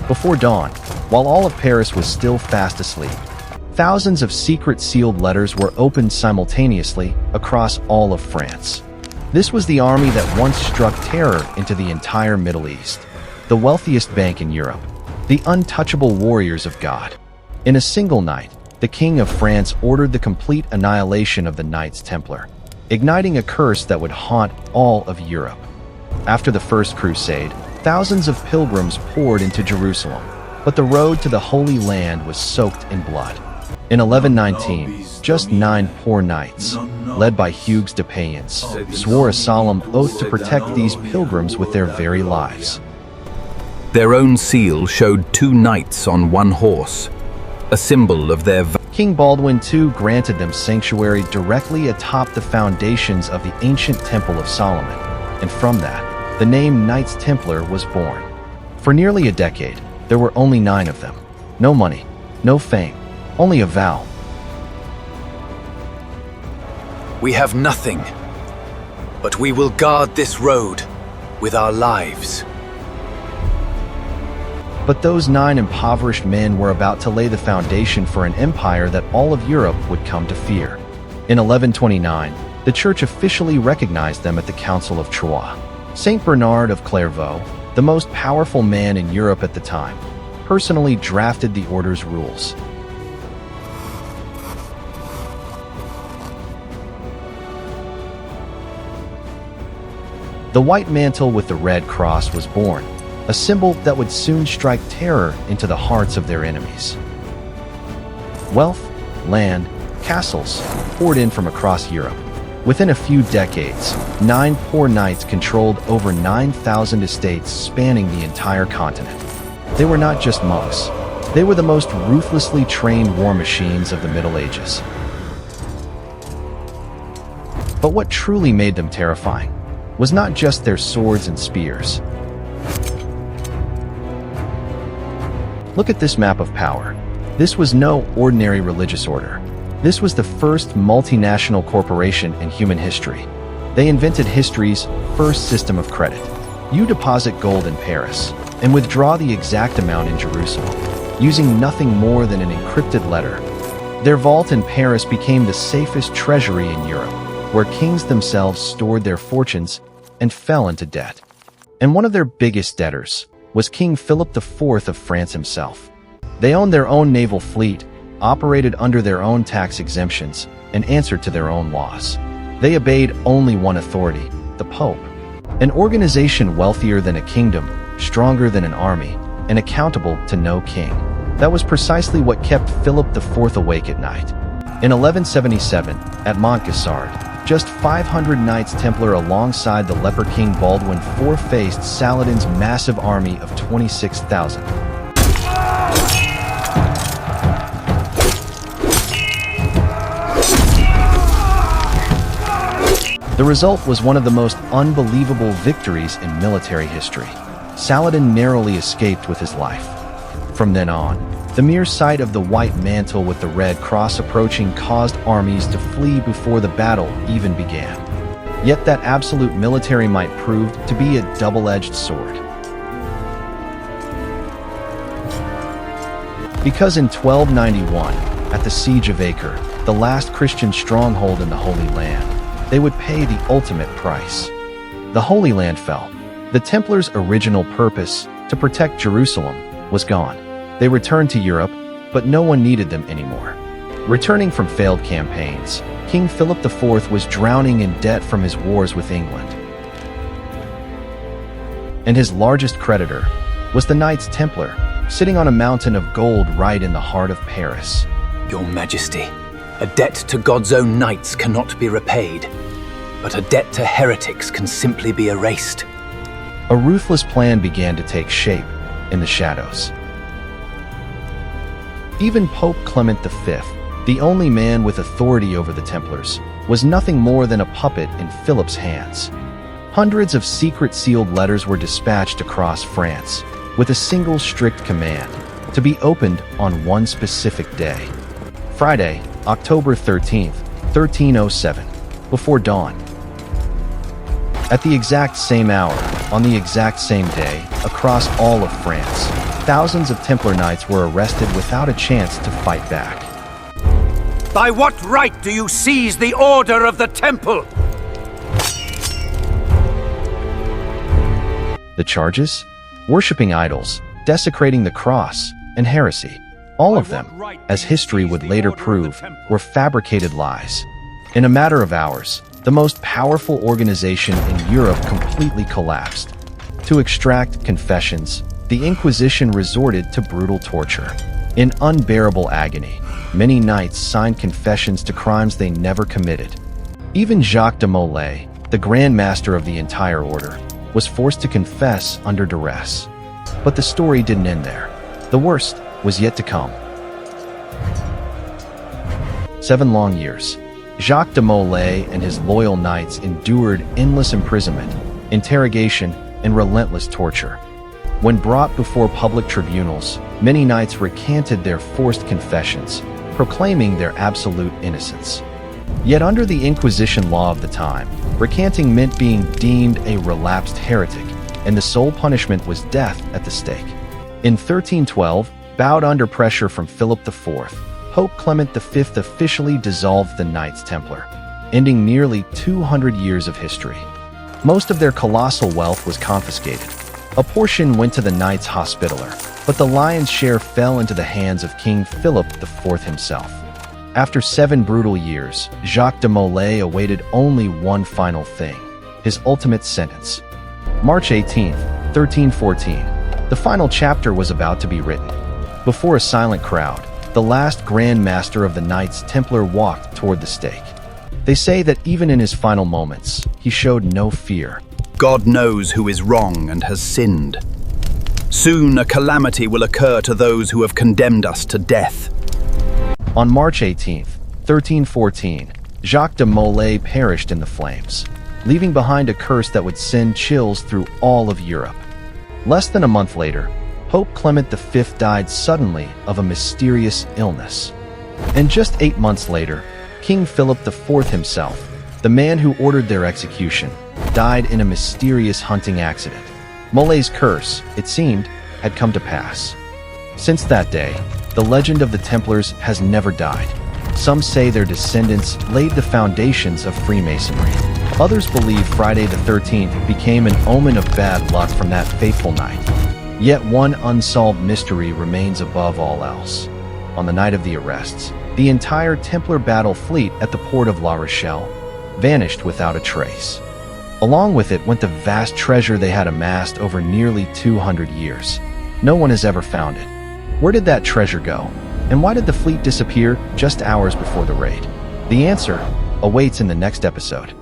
Before dawn, while all of Paris was still fast asleep, thousands of secret sealed letters were opened simultaneously across all of France. This was the army that once struck terror into the entire Middle East, the wealthiest bank in Europe, the untouchable warriors of God. In a single night, the King of France ordered the complete annihilation of the Knights Templar, igniting a curse that would haunt all of Europe. After the First Crusade, thousands of pilgrims poured into Jerusalem, but the road to the Holy Land was soaked in blood. In 1119, just 9 poor knights, led by Hugues de Payens, swore a solemn oath to protect these pilgrims with their very lives. Their own seal showed 2 knights on 1 horse, a symbol of their King Baldwin II granted them sanctuary directly atop the foundations of the ancient Temple of Solomon, and from that, the name Knights Templar was born. For nearly a decade, there were only 9 of them. No money, no fame, only a vow. We have nothing, but we will guard this road with our lives. But those 9 impoverished men were about to lay the foundation for an empire that all of Europe would come to fear. In 1129, the Church officially recognized them at the Council of Troyes. Saint Bernard of Clairvaux, the most powerful man in Europe at the time, personally drafted the order's rules. The white mantle with the red cross was born, a symbol that would soon strike terror into the hearts of their enemies. Wealth, land, castles poured in from across Europe. Within a few decades, 9 poor knights controlled over 9,000 estates spanning the entire continent. They were not just monks. They were the most ruthlessly trained war machines of the Middle Ages. But what truly made them terrifying was not just their swords and spears. Look at this map of power. This was no ordinary religious order. This was the first multinational corporation in human history. They invented history's first system of credit. You deposit gold in Paris and withdraw the exact amount in Jerusalem, using nothing more than an encrypted letter. Their vault in Paris became the safest treasury in Europe, where kings themselves stored their fortunes and fell into debt. And one of their biggest debtors was King Philip IV of France himself. They owned their own naval fleet, operated under their own tax exemptions, and answered to their own laws. They obeyed only one authority, the Pope, an organization wealthier than a kingdom, stronger than an army, and accountable to no king. That was precisely what kept Philip IV awake at night. In 1177, at Montgisard, just 500 Knights Templar alongside the leper King Baldwin IV faced Saladin's massive army of 26,000. The result was one of the most unbelievable victories in military history. Saladin narrowly escaped with his life. From then on, the mere sight of the white mantle with the red cross approaching caused armies to flee before the battle even began. Yet that absolute military might proved to be a double-edged sword. Because in 1291, at the Siege of Acre, the last Christian stronghold in the Holy Land, they would pay the ultimate price. The Holy Land fell. The Templars' original purpose, to protect Jerusalem, was gone. They returned to Europe, but no one needed them anymore. Returning from failed campaigns, King Philip IV was drowning in debt from his wars with England. And his largest creditor was the Knights Templar, sitting on a mountain of gold right in the heart of Paris. Your Majesty, a debt to God's own knights cannot be repaid, but a debt to heretics can simply be erased. A ruthless plan began to take shape in the shadows. Even Pope Clement V, the only man with authority over the Templars, was nothing more than a puppet in Philip's hands. Hundreds of secret sealed letters were dispatched across France, with a single strict command, to be opened on one specific day. Friday, October 13th, 1307, before dawn. At the exact same hour, on the exact same day, across all of France, thousands of Templar Knights were arrested without a chance to fight back. By what right do you seize the Order of the Temple? The charges? Worshipping idols, desecrating the cross, and heresy. All of them, as history would later prove, were fabricated lies. In a matter of hours, the most powerful organization in Europe completely collapsed. To extract confessions, the Inquisition resorted to brutal torture. In unbearable agony, many knights signed confessions to crimes they never committed. Even Jacques de Molay, the Grand Master of the entire order, was forced to confess under duress. But the story didn't end there. The worst was yet to come. 7 long years, Jacques de Molay and his loyal knights endured endless imprisonment, interrogation, and relentless torture. When brought before public tribunals, many knights recanted their forced confessions, proclaiming their absolute innocence. Yet under the Inquisition law of the time, recanting meant being deemed a relapsed heretic, and the sole punishment was death at the stake. In 1312, bowed under pressure from Philip IV, Pope Clement V officially dissolved the Knights Templar, ending nearly 200 years of history. Most of their colossal wealth was confiscated. A portion went to the Knights Hospitaller, but the lion's share fell into the hands of King Philip IV himself. After 7 brutal years, Jacques de Molay awaited only one final thing: his ultimate sentence. March 18, 1314, the final chapter was about to be written. Before a silent crowd, the last Grand Master of the Knights Templar walked toward the stake. They say that even in his final moments, he showed no fear. God knows who is wrong and has sinned. Soon a calamity will occur to those who have condemned us to death. On March 18, 1314, Jacques de Molay perished in the flames, leaving behind a curse that would send chills through all of Europe. Less than a month later, Pope Clement V died suddenly of a mysterious illness. And just 8 months later, King Philip IV himself, the man who ordered their execution, died in a mysterious hunting accident. Molay's curse, it seemed, had come to pass. Since that day, the legend of the Templars has never died. Some say their descendants laid the foundations of Freemasonry. Others believe Friday the 13th became an omen of bad luck from that fateful night. Yet one unsolved mystery remains above all else. On the night of the arrests, the entire Templar battle fleet at the port of La Rochelle vanished without a trace. Along with it went the vast treasure they had amassed over nearly 200 years. No one has ever found it. Where did that treasure go? And why did the fleet disappear just hours before the raid? The answer awaits in the next episode.